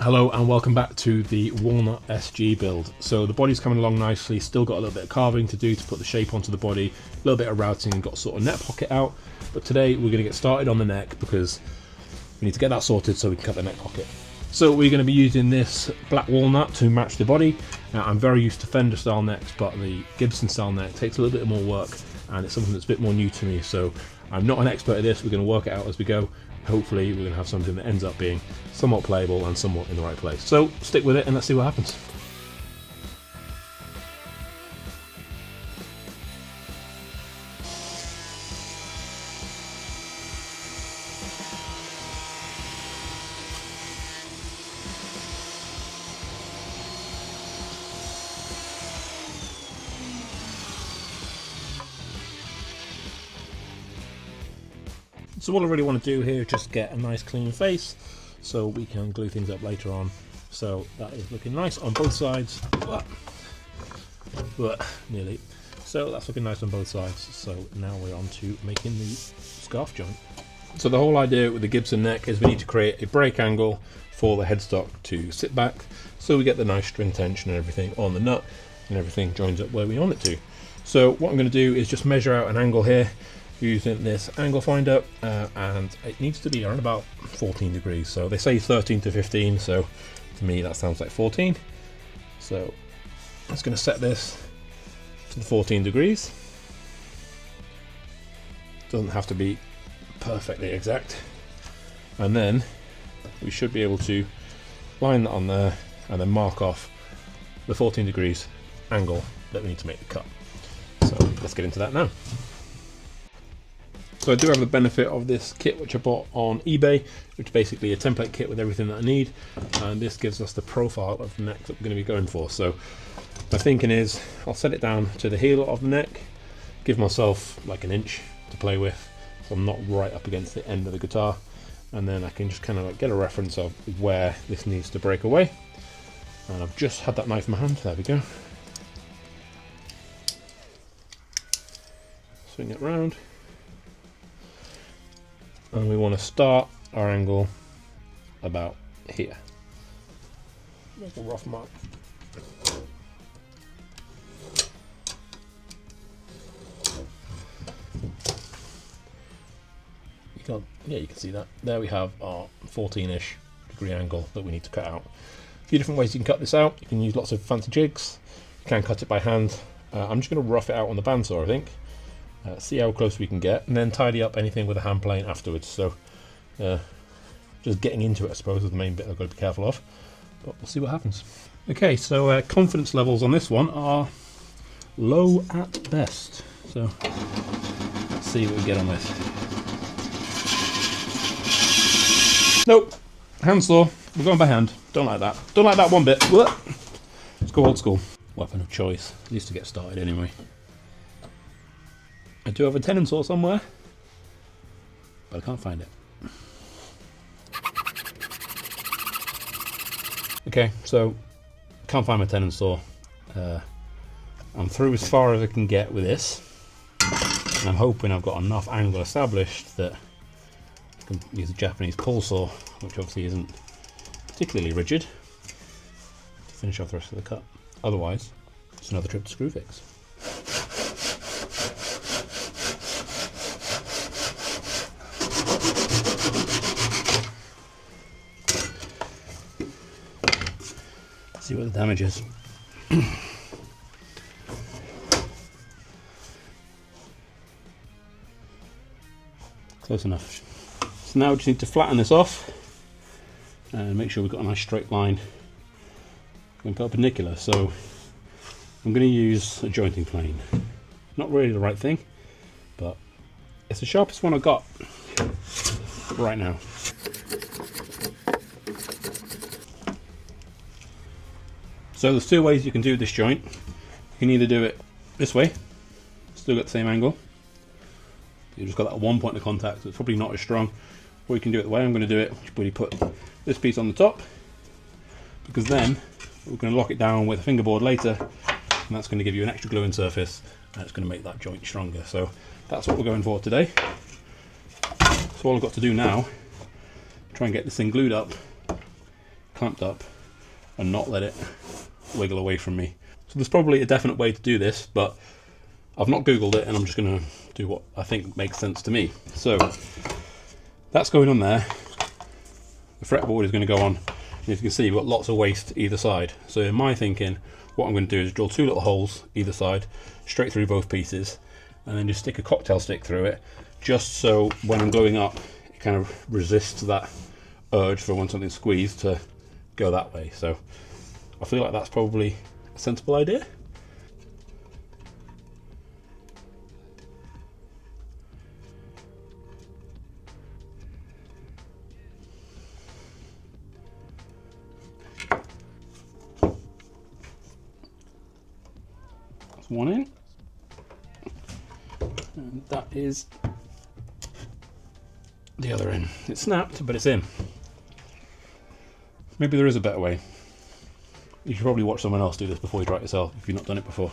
Hello and welcome back to the Walnut SG build. So the body's coming along nicely, still got a little bit of carving to do to put the shape onto the body, a little bit of routing and got sort of net pocket out. But today we're going to get started on the neck because we need to get that sorted so we can cut the neck pocket. So we're going to be using this black walnut to match the body. Now I'm very used to Fender style necks, but the Gibson style neck takes a little bit more work and it's something that's a bit more new to me. So I'm not an expert at this, we're going to work it out as we go. Hopefully we're going to have something that ends up being somewhat playable and somewhat in the right place. So stick with it and let's see what happens. So what I really want to do here is just get a nice clean face so we can glue things up later on. So that is looking nice on both sides. Nearly. So that's looking nice on both sides. So now we're on to making the scarf joint. So the whole idea with the Gibson neck is we need to create a break angle for the headstock to sit back so we get the nice string tension and everything on the nut and everything joins up where we want it to. So what I'm going to do is just measure out an angle here using this angle finder, and it needs to be around about 14 degrees. So they say 13 to 15, so to me that sounds like 14. So I'm just going to set this to the 14 degrees. Doesn't have to be perfectly exact. And then we should be able to line that on there and then mark off the 14 degrees angle that we need to make the cut. So let's get into that now. So I do have the benefit of this kit which I bought on eBay, which is basically a template kit with everything that I need, and this gives us the profile of the neck that we're going to be going for. So my thinking is I'll set it down to the heel of the neck, give myself like an inch to play with so I'm not right up against the end of the guitar, and then I can just kind of like get a reference of where this needs to break away. And I've just had that knife in my hand, there we go. Swing it round. And we want to start our angle about here. Make a rough mark. You can see that. There we have our 14-ish degree angle that we need to cut out. A few different ways you can cut this out. You can use lots of fancy jigs. You can cut it by hand. I'm just going to rough it out on the bandsaw, I think. See how close we can get, and then tidy up anything with a hand plane afterwards. So just getting into it, I suppose, is the main bit I've got to be careful of, but we'll see what happens. Okay, so confidence levels on this one are low at best. So let's see what we get on with. Nope, hand saw. We're going by hand. Don't like that. Don't like that one bit. Let's go old school. Weapon of choice, at least to get started anyway. I do have a tenon saw somewhere, but I can't find it. Okay, so can't find my tenon saw. I'm through as far as I can get with this, and I'm hoping I've got enough angle established that I can use a Japanese pull saw, which obviously isn't particularly rigid, to finish off the rest of the cut. Otherwise, it's another trip to Screwfix. See what the damage is. Close enough. So now we just need to flatten this off and make sure we've got a nice straight line going perpendicular. So I'm going to use a jointing plane. Not really the right thing, but it's the sharpest one I've got right now. So there's two ways you can do this joint. You can either do it this way, still got the same angle. You've just got that one point of contact, so it's probably not as strong. Or you can do it the way I'm going to do it, which is put this piece on the top, because then we're going to lock it down with a fingerboard later, and that's going to give you an extra gluing surface, and it's going to make that joint stronger. So that's what we're going for today. So all I've got to do now, try and get this thing glued up clamped up and not let it wiggle away from me. So there's probably a definite way to do this, but I've not Googled it, and I'm just going to do what I think makes sense to me. So that's going on there. The fretboard is going to go on. And as you can see, we've got lots of waste either side. So in my thinking, what I'm going to do is drill 2 little holes either side, straight through both pieces, and then just stick a cocktail stick through it, just so when I'm gluing up, it kind of resists that urge for when something's squeezed to go that way. So I feel like that's probably a sensible idea. That's one in, and that is the other end. It's snapped, but it's in. Maybe there is a better way. You should probably watch someone else do this before you try it yourself, if you've not done it before.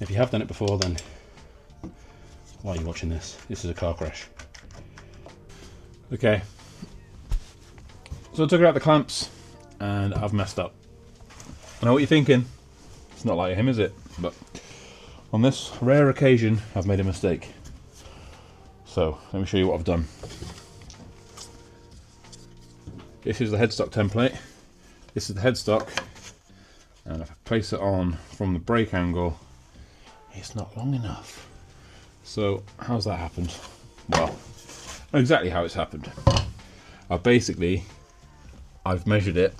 If you have done it before, then why are you watching this? This is a car crash. Okay. So I took out the clamps, and I've messed up. I know what you're thinking. It's not like him, is it? But on this rare occasion, I've made a mistake. So let me show you what I've done. This is the headstock template. This is the headstock, and if I place it on from the brake angle, it's not long enough. So how's that happened? Well, exactly how it's happened. I've measured it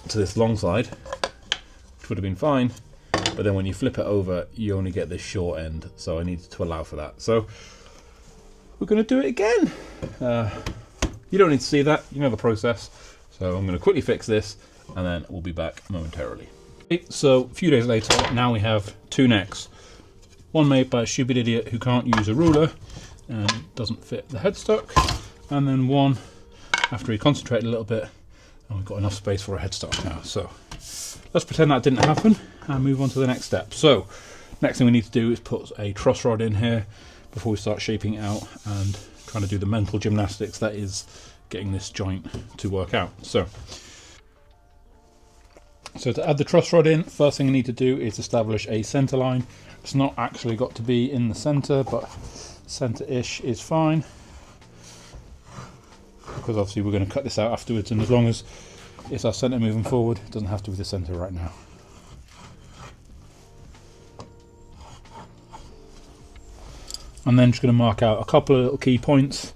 to this long side, which would have been fine, but then when you flip it over, you only get this short end, so I needed to allow for that. So we're going to do it again. You don't need to see that, you know the process. So I'm going to quickly fix this, and then we'll be back momentarily. So a few days later, now we have 2 necks. One made by a stupid idiot who can't use a ruler and doesn't fit the headstock, and then one after he concentrated a little bit, and we've got enough space for a headstock now. So let's pretend that didn't happen and move on to the next step. So next thing we need to do is put a truss rod in here before we start shaping it out and trying to do the mental gymnastics that is getting this joint to work out. So to add the truss rod in, first thing I need to do is establish a center line. It's not actually got to be in the center, but center-ish is fine, because obviously we're going to cut this out afterwards, and as long as it's our center moving forward, it doesn't have to be the center right now. I'm then just going to mark out a couple of little key points,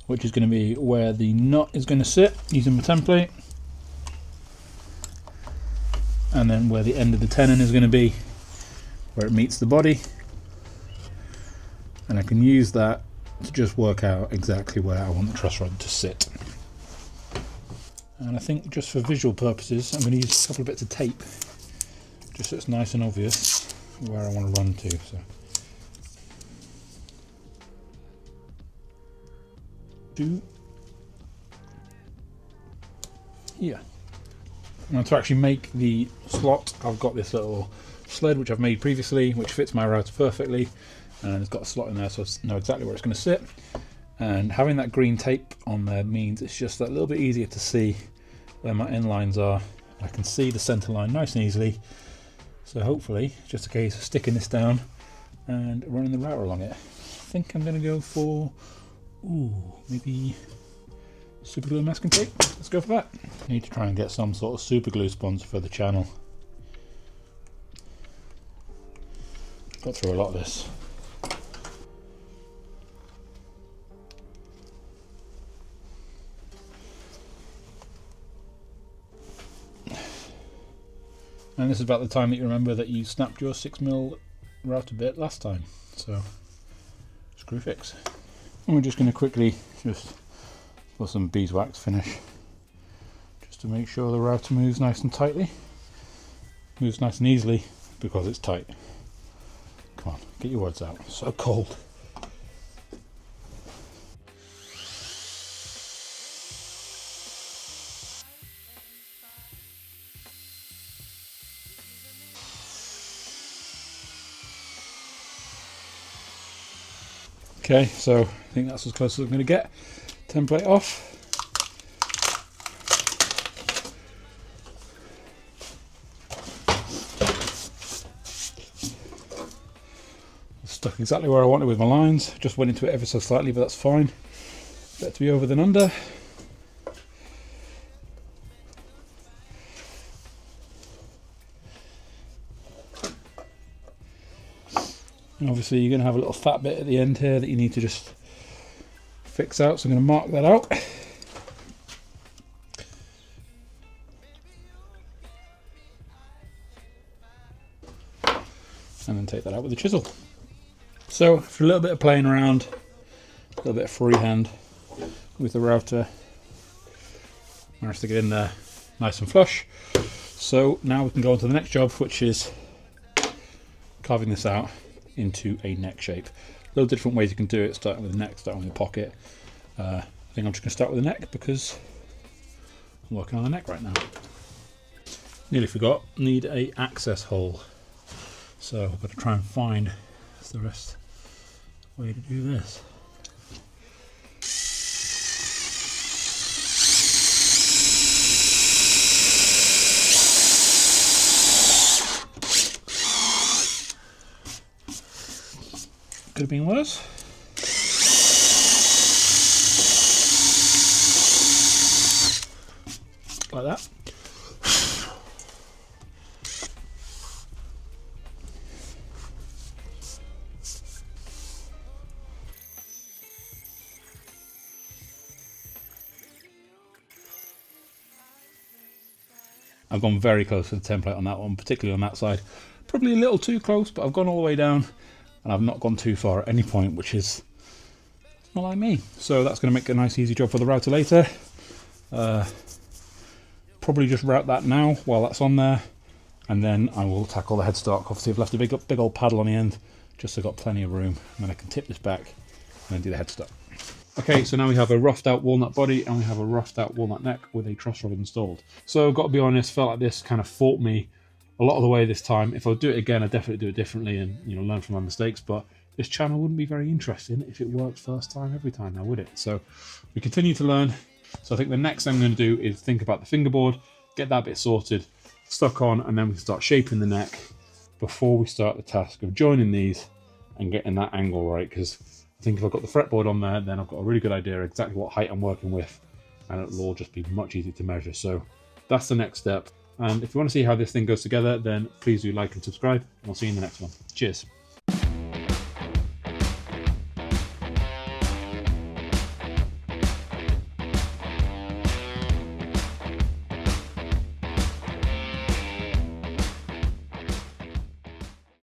which is going to be where the nut is going to sit using my template, and then where the end of the tenon is going to be, where it meets the body, and I can use that to just work out exactly where I want the truss rod to sit. And I think just for visual purposes, I'm going to use a couple of bits of tape, just so it's nice and obvious where I want to run to. So here. Now to actually make the slot, I've got this little sled which I've made previously, which fits my router perfectly, and it's got a slot in there so I know exactly where it's going to sit. And having that green tape on there means it's just that little bit easier to see where my end lines are. I can see the center line nice and easily, so hopefully it's just a case of sticking this down and running the router along it. I think I'm going to go for maybe super glue and masking tape. Let's go for that. I need to try and get some sort of super glue sponsor for the channel. Got through a lot of this. And this is about the time that you remember that you snapped your 6mm router bit last time. So screw fix. And we're just going to quickly just put some beeswax finish just to make sure the router moves nice and tightly. Moves nice and easily because it's tight. Come on, get your words out. It's so cold. Okay, so I think that's as close as I'm going to get. Template off. Stuck exactly where I wanted with my lines. Just went into it ever so slightly, but that's fine. Better to be over than under. And obviously you're going to have a little fat bit at the end here that you need to just fix out, so I'm going to mark that out. And then take that out with a chisel. So for a little bit of playing around, a little bit of freehand with the router, managed to get in there nice and flush. So now we can go on to the next job, which is carving this out into a neck shape. Little different ways you can do it, starting with the neck, starting with the pocket. I think I'm just going to start with the neck because I'm working on the neck right now. Nearly forgot, need a access hole. So I've got to try and find the rest way to do this. Could have been worse. Like that. I've gone very close to the template on that one, particularly on that side. Probably a little too close, but I've gone all the way down and I've not gone too far at any point, which is not like me. So that's going to make a nice easy job for the router later. Probably just route that now while that's on there, and then I will tackle the headstock. Obviously I've left a big old paddle on the end just so I've got plenty of room, and then I can tip this back and then do the headstock. Okay, so now we have a roughed out walnut body and we have a roughed out walnut neck with a truss rod installed. So I've got to be honest, felt like this kind of fought me a lot of the way this time. If I do it again, I'd definitely do it differently and, you know, learn from my mistakes, but this channel wouldn't be very interesting if it worked first time every time now, would it? So we continue to learn. So I think the next thing I'm going to do is think about the fingerboard, get that bit sorted, stuck on, and then we can start shaping the neck before we start the task of joining these and getting that angle right, because I think if I've got the fretboard on there, then I've got a really good idea exactly what height I'm working with, and it'll all just be much easier to measure. So that's the next step. And if you want to see how this thing goes together, then please do like and subscribe, and I'll see you in the next one. Cheers.